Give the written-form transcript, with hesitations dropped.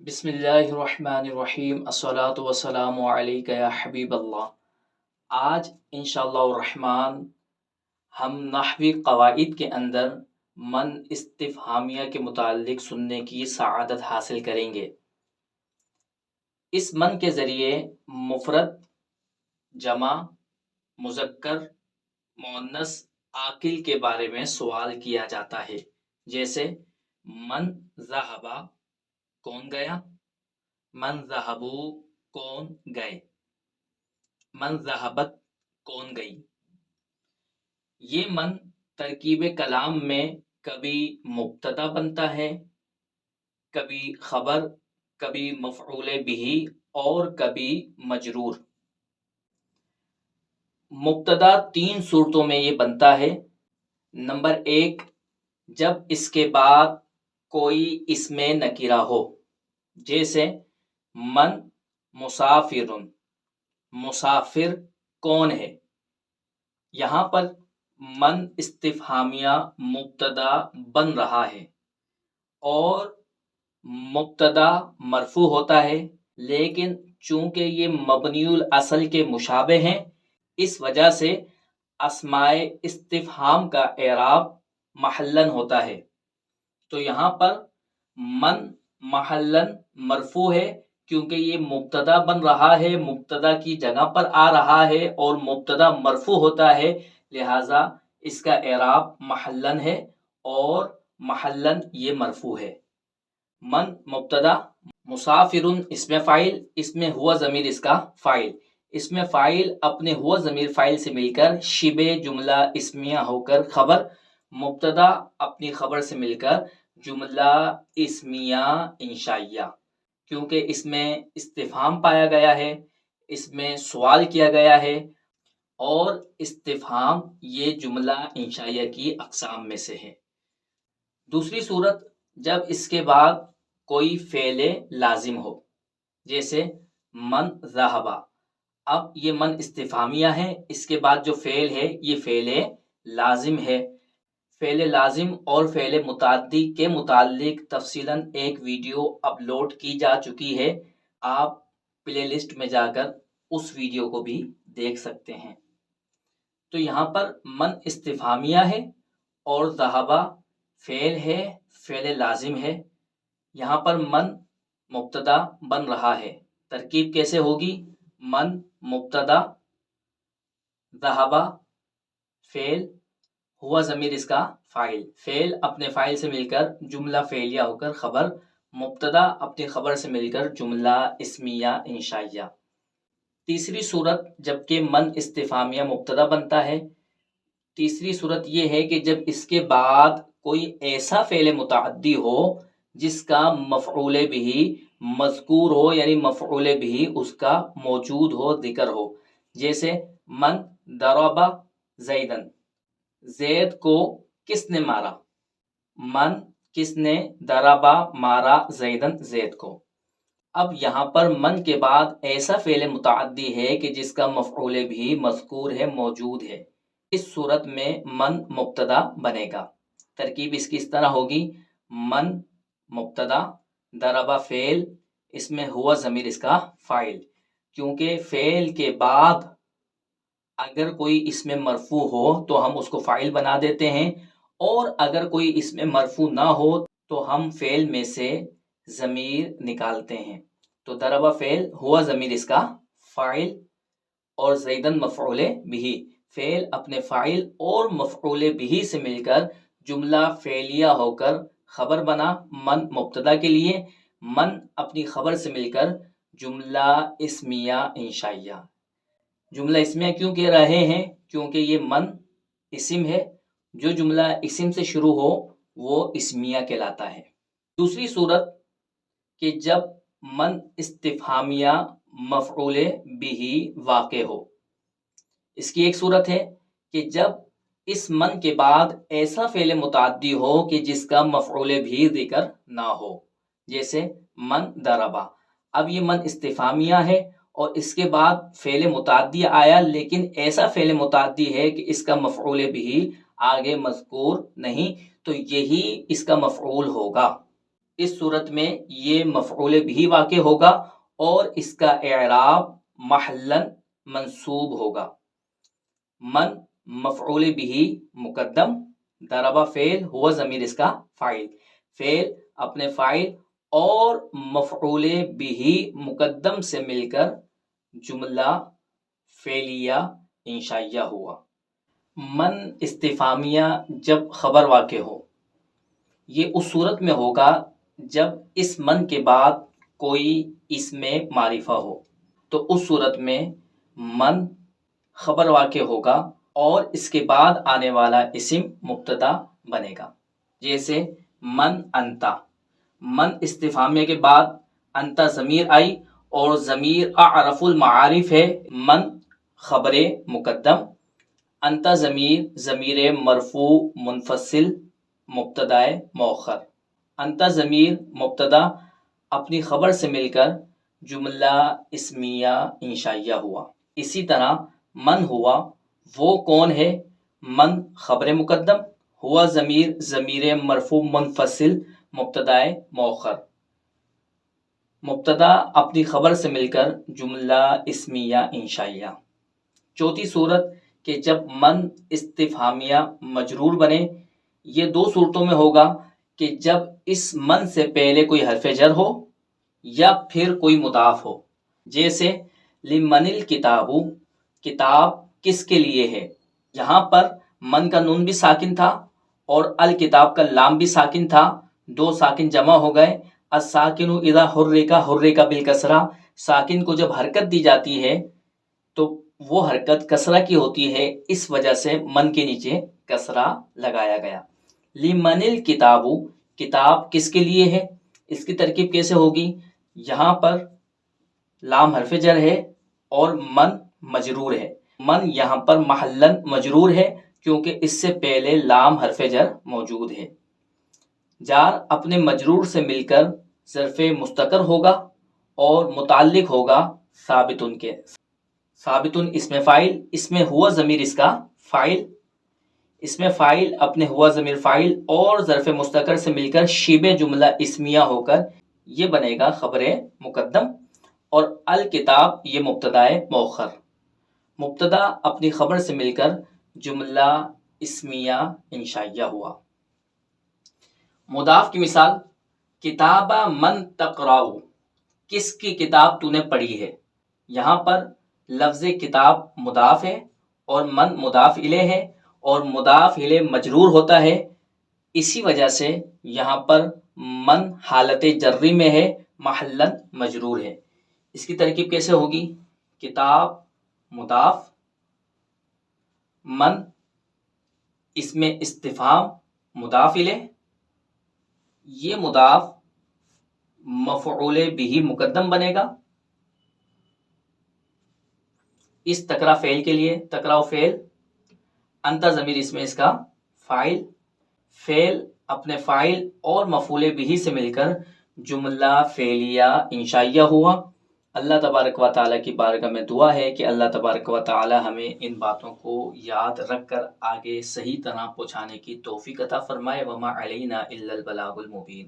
بسم اللہ الرحمن الرحیم الصلاۃ والسلام علیک یا حبیب اللہ۔ آج انشاءاللہ الرحمن ہم نحوی قواعد کے اندر من استفہامیہ کے متعلق سننے کی سعادت حاصل کریں گے۔ اس من کے ذریعے مفرد، جمع، مذکر، مؤنث، عاقل کے بارے میں سوال کیا جاتا ہے، جیسے من ذہبا کون گیا، من ذہبو کون گئے، من ذہبت کون گئی۔ یہ من ترکیب کلام میں کبھی مبتدا بنتا ہے، کبھی خبر، کبھی مفعول بہ اور کبھی مجرور۔ مبتدا 3 صورتوں میں یہ بنتا ہے۔ نمبر 1، جب اس کے بعد کوئی اسم نکرہ ہو، جیسے من مسافر، مسافر کون ہے۔ یہاں پر من استفہامیہ مبتدا بن رہا ہے اور مبتدا مرفوع ہوتا ہے، لیکن چونکہ یہ مبنی الاصل کے مشابہ ہیں، اس وجہ سے اسماء استفہام کا اعراب محلن ہوتا ہے۔ تو یہاں پر من محلن مرفوع ہے کیونکہ یہ مبتدا بن رہا ہے، مبتدا کی جگہ پر آ رہا ہے اور مبتدا مرفوع ہوتا ہے، لہٰذا اس کا اعراب محلن ہے اور محلن یہ مرفوع ہے۔ من مبتدا، مسافر اسم فاعل، اس میں ہوا ضمیر اس کا فاعل، اس میں فاعل اپنے ہوا ضمیر فاعل سے مل کر شبہ جملہ اسمیہ ہو کر خبر، مبتدا اپنی خبر سے مل کر جملہ اسمیہ انشائیہ، کیونکہ اس میں استفہام پایا گیا ہے، اس میں سوال کیا گیا ہے، اور استفہام یہ جملہ انشائیہ کی اقسام میں سے ہے۔ دوسری صورت، جب اس کے بعد کوئی فعل لازم ہو، جیسے من ذہبا۔ اب یہ من استفہامیہ ہے، اس کے بعد جو فعل ہے یہ فعل لازم ہے۔ فعل لازم اور فعل متعدی کے متعلق تفصیلاً ایک ویڈیو اپلوڈ کی جا چکی ہے، آپ پلے لسٹ میں جا کر اس ویڈیو کو بھی دیکھ سکتے ہیں۔ تو یہاں پر من استفہامیہ ہے اور ذہبا فعل ہے، فعل لازم ہے۔ یہاں پر من مبتدا بن رہا ہے، ترکیب کیسے ہوگی؟ من مبتدا، ذہبا فعل، ہوا ضمیر اس کا فاعل، فعل اپنے فاعل سے مل کر جملہ فعلیہ ہو کر خبر، مبتدا اپنی خبر سے مل کر جملہ اسمیہ انشائیہ۔ تیسری صورت، جبکہ من استفہامیہ مبتدا بنتا ہے، تیسری صورت یہ ہے کہ جب اس کے بعد کوئی ایسا فعل متعدی ہو جس کا مفعول بہ مذکور ہو، یعنی مفعول بہ اس کا موجود ہو، ذکر ہو، جیسے من ضرب زیدن، زید کو کس نے مارا، من کس نے ضربا مارا زیدن، زید کو۔ اب یہاں پر من کے بعد ایسا فعل متعدی ہے کہ جس کا مفعول بھی مذکور ہے، موجود ہے، اس صورت میں من مبتدا بنے گا۔ ترکیب اس کی اس طرح ہوگی، من مبتدا، ضربا فعل، اس میں ہوا ضمیر اس کا فاعل، کیونکہ فعل کے بعد اگر کوئی اسم مرفوع ہو تو ہم اس کو فاعل بنا دیتے ہیں، اور اگر کوئی اسم مرفوع نہ ہو تو ہم فعل میں سے ضمیر نکالتے ہیں۔ تو ضربا فعل، ہوا ضمیر اس کا فاعل، اور زیدن مفعول بہ، فعل اپنے فاعل اور مفعول بہ سے مل کر جملہ فعلیہ ہو کر خبر بنا، من مبتدا کے لیے، من اپنی خبر سے مل کر جملہ اسمیہ انشائیہ۔ جملہ اسمیہ کیوں کہہ رہے ہیں؟ کیونکہ یہ من اسم ہے، جو جملہ اسم سے شروع ہو وہ اسمیہ کہلاتا ہے۔ دوسری صورت کہ جب من استفہامیہ مفعول بہ واقع ہو، اس کی ایک صورت ہے کہ جب اس من کے بعد ایسا فعل متعدی ہو کہ جس کا مفعول بھی ذکر نہ ہو، جیسے من ضربا۔ اب یہ من استفہامیہ ہے اور اس کے بعد فعل متعدی آیا، لیکن ایسا فعل متعدی ہے کہ اس کا مفعول بھی آگے مذکور نہیں، تو یہی اس کا مفعول ہوگا۔ اس صورت میں یہ مفعول بھی واقع ہوگا اور اس کا اعراب محلاً منصوب ہوگا۔ من مفعول بھی مقدم، ضرب فعل، ہوا ضمیر اس کا فاعل، فعل اپنے فاعل اور مفعول بھی مقدم سے مل کر جملہ فعلیہ انشائیہ ہوا۔ من استفہامیہ جب خبر واقع ہو، یہ اس صورت میں ہوگا جب اس من کے بعد کوئی اسم معرفہ ہو، تو اس صورت میں من خبر واقع ہوگا اور اس کے بعد آنے والا اسم مبتدا بنے گا۔ جیسے من انتا، من استفہامیہ کے بعد انتا ضمیر آئی اور ضمیر اعرف المعارف ہے، من خبر مقدم، انتا ضمیر مرفوع منفصل مبتدا مؤخر، انتا ضمیر مبتدا اپنی خبر سے مل کر جملہ اسمیہ انشائیہ ہوا۔ اسی طرح من ہوا، وہ کون ہے، من خبر مقدم، ہوا ضمیر مرفوع منفصل مبتدا مؤخر، مبتدا اپنی خبر سے مل کر جملہ اسمیہ انشائیہ۔ چوتھی صورت کہ جب من استفہامیہ مجرور بنے، یہ دو صورتوں میں ہوگا کہ جب اس من سے پہلے کوئی حرف جر ہو یا پھر کوئی مضاف ہو۔ جیسے لمن الکتاب، کتاب کس کے لیے ہے، یہاں پر من کا نون بھی ساکن تھا اور الکتاب کا لام بھی ساکن تھا، دو ساکن جمع ہو گئے۔ الساکن اذا حرک بالکسرہ، ساکن کو جب حرکت دی جاتی ہے تو وہ حرکت کسرہ کی ہوتی ہے، اس وجہ سے من کے نیچے کسرہ لگایا گیا۔ لمن الکتاب، کتاب کس کے لیے ہے، اس کی ترکیب کیسے ہوگی، یہاں پر لام حرف جر ہے اور من مجرور ہے، من یہاں پر محلاً مجرور ہے کیونکہ اس سے پہلے لام حرف جر موجود ہے۔ جار اپنے مجرور سے مل کر ظرف مستقر ہوگا اور متعلق ہوگا ثابتن کے، ثابتن اسم فاعل، اس میں ہوا ضمیر اس کا فاعل، اس میں فاعل اپنے ہوا ضمیر فاعل اور ظرف مستقر سے مل کر شبہ جملہ اسمیہ ہو کر یہ بنے گا خبر مقدم، اور الکتاب یہ مبتدا مؤخر، مبتدا اپنی خبر سے مل کر جملہ اسمیہ انشائیہ ہوا۔ مضاف کی مثال، کتاب من تقرأ، کس کی کتاب تو نے پڑھی ہے، یہاں پر لفظ کتاب مضاف ہے اور من مضاف الیہ ہے اور مضاف الیہ مجرور ہوتا ہے، اسی وجہ سے یہاں پر من حالت جری میں ہے، محلاً مجرور ہے۔ اس کی ترکیب کیسے ہوگی، کتاب مضاف، من اس میں استفہام مضاف الیہ، یہ مضاف مفعول بھی مقدم بنے گا۔ اس تقرأ فعل کے لیے تقرأ فعل، انتا ضمیر اس میں اس کا فاعل، فعل اپنے فاعل اور مفعول بھی سے مل کر جملہ فعلیہ انشائیہ ہوا۔ اللہ تبارک و تعالیٰ کی بارگاہ میں دعا ہے کہ اللہ تبارک و تعالیٰ ہمیں ان باتوں کو یاد رکھ کر آگے صحیح طرح پہنچانے کی توفیق عطا فرمائے۔ وما علینا الا البلاغ المبین۔